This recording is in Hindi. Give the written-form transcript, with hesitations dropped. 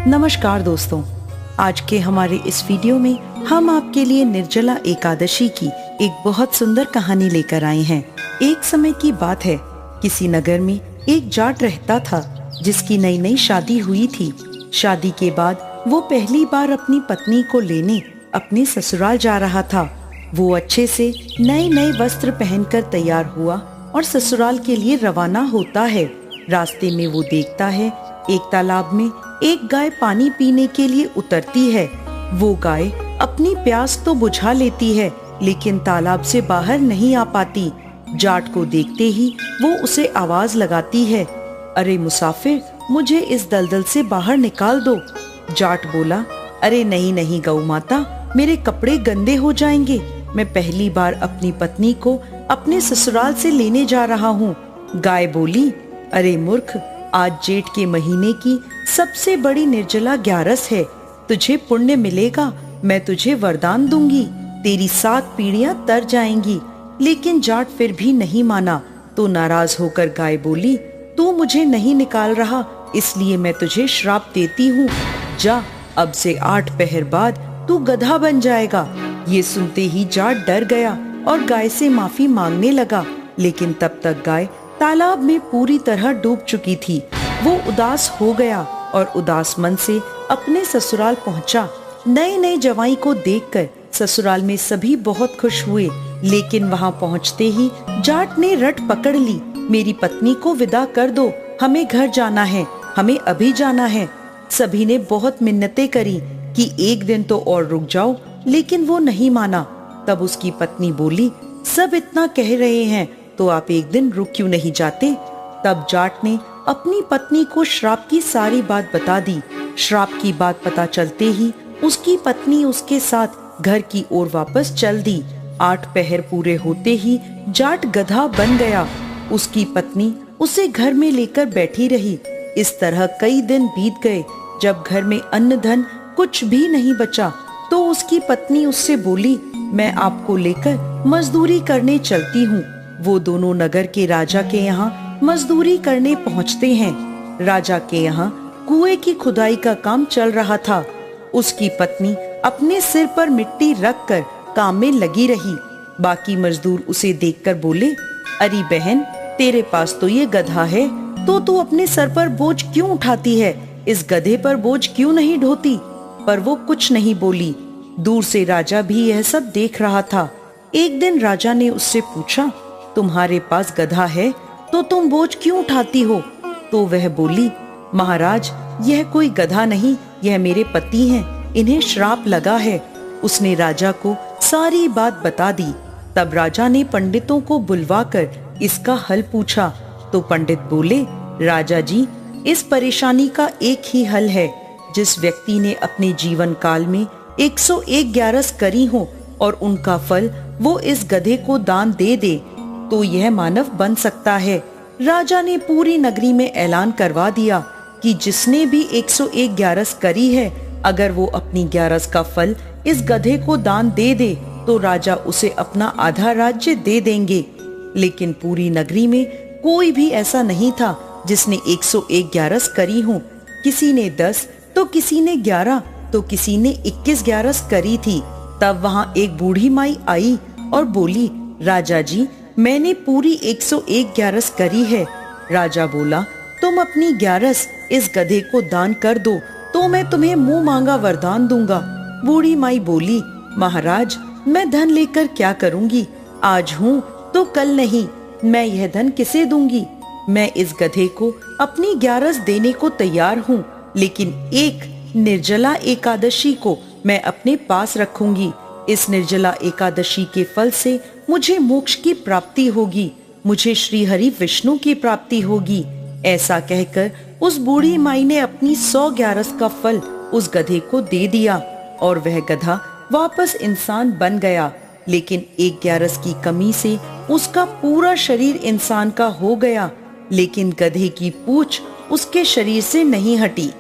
नमस्कार दोस्तों, आज के हमारे इस वीडियो में हम आपके लिए निर्जला एकादशी की एक बहुत सुंदर कहानी लेकर आए हैं। एक समय की बात है, किसी नगर में एक जाट रहता था जिसकी नई नई शादी हुई थी। शादी के बाद वो पहली बार अपनी पत्नी को लेने अपने ससुराल जा रहा था। वो अच्छे से नए नए वस्त्र पहनकर तैयार हुआ और ससुराल के लिए रवाना होता है। रास्ते में वो देखता है एक तालाब में एक गाय पानी पीने के लिए उतरती है। वो गाय अपनी प्यास तो बुझा लेती है, लेकिन तालाब से बाहर नहीं आ पाती। जाट को देखते ही वो उसे आवाज लगाती है, अरे मुसाफिर, मुझे इस दलदल से बाहर निकाल दो। जाट बोला, अरे नहीं नहीं गौ माता, मेरे कपड़े गंदे हो जाएंगे। मैं पहली बार अपनी पत्नी को अपने ससुराल से लेने जा रहा हूँ। गाय बोली, अरे मूर्ख, आज जेठ के महीने की सबसे बड़ी निर्जला ग्यारस है। तुझे पुण्य मिलेगा, मैं तुझे वरदान दूंगी, तेरी 7 पीढ़ियां तर जाएंगी। लेकिन जाट फिर भी नहीं माना, तो नाराज होकर गाय बोली, तू मुझे नहीं निकाल रहा, इसलिए मैं तुझे श्राप देती हूँ। जा, अब से 8 पहर बाद तू गधा बन जाएगा। ये सुनते ही जाट डर गया और गाय से माफी मांगने लगा, लेकिन तब तक गाय तालाब में पूरी तरह डूब चुकी थी। वो उदास हो गया और उदास मन से अपने ससुराल पहुंचा। नए नए जवाई को देखकर ससुराल में सभी बहुत खुश हुए, लेकिन वहां पहुंचते ही जाट ने रट पकड़ ली, मेरी पत्नी को विदा कर दो, हमें घर जाना है, हमें अभी जाना है। सभी ने बहुत मिन्नतें करी कि एक दिन तो और रुक जाओ, लेकिन वो नहीं माना। तब उसकी पत्नी बोली, सब इतना कह रहे हैं तो आप एक दिन रुक क्यों नहीं जाते। तब जाट ने अपनी पत्नी को श्राप की सारी बात बता दी। श्राप की बात पता चलते ही उसकी पत्नी उसके साथ घर की ओर वापस चल दी। 8 पहर पूरे होते ही जाट गधा बन गया। उसकी पत्नी उसे घर में लेकर बैठी रही। इस तरह कई दिन बीत गए। जब घर में अन्न धन कुछ भी नहीं बचा, तो उसकी पत्नी उससे बोली, मैं आपको लेकर मजदूरी करने चलती हूँ। वो दोनों नगर के राजा के यहाँ मजदूरी करने पहुँचते हैं। राजा के यहाँ कुएं की खुदाई का काम चल रहा था। उसकी पत्नी अपने सिर पर मिट्टी रखकर काम में लगी रही। बाकी मजदूर उसे देखकर बोले, अरे बहन, तेरे पास तो ये गधा है, तो तू अपने सर पर बोझ क्यों उठाती है? इस गधे पर बोझ क्यों नहीं ढोती? पर वो कुछ नहीं बोली। दूर से राजा भी यह सब देख रहा था। एक दिन राजा ने उससे पूछा, तुम्हारे पास गधा है तो तुम बोझ क्यों उठाती हो? तो वह बोली, महाराज, यह कोई गधा नहीं, यह मेरे पति हैं, इन्हें श्राप लगा है। उसने राजा को सारी बात बता दी। तब राजा ने पंडितों को बुलवाकर इसका हल पूछा, तो पंडित बोले, राजा जी, इस परेशानी का एक ही हल है। जिस व्यक्ति ने अपने जीवन काल में 101 ग्यारस करी हो और उनका फल वो इस गधे को दान दे दे, तो यह मानव बन सकता है। राजा ने पूरी नगरी में ऐलान करवा दिया कि जिसने भी 101 ग्यारस करी है, अगर वो अपनी ग्यारस का फल इस गधे को दान दे दे, तो राजा उसे अपना आधा राज्य दे देंगे। लेकिन पूरी नगरी में कोई भी ऐसा नहीं था जिसने 101 ग्यारस करी हो। किसी ने 10, तो किसी ने 11, तो किसी ने 21 ग्यारस करी थी। तब वहाँ एक बूढ़ी माई आई और बोली, राजा जी, मैंने पूरी 101 ग्यारस करी है। राजा बोला, तुम अपनी ग्यारस इस गधे को दान कर दो, तो मैं तुम्हें मुंह मांगा वरदान दूंगा। बूढ़ी माई बोली, महाराज, मैं धन लेकर क्या करूंगी? आज हूँ तो कल नहीं, मैं यह धन किसे दूंगी? मैं इस गधे को अपनी ग्यारस देने को तैयार हूँ, लेकिन एक निर्जला एकादशी को मैं अपने पास रखूंगी। इस निर्जला एकादशी के फल से मुझे मोक्ष की प्राप्ति होगी, मुझे श्री हरि विष्णु की प्राप्ति होगी। ऐसा कहकर उस बूढ़ी माई ने अपनी 100 ग्यारस का फल उस गधे को दे दिया और वह गधा वापस इंसान बन गया। लेकिन 1 ग्यारस की कमी से उसका पूरा शरीर इंसान का हो गया, लेकिन गधे की पूंछ उसके शरीर से नहीं हटी।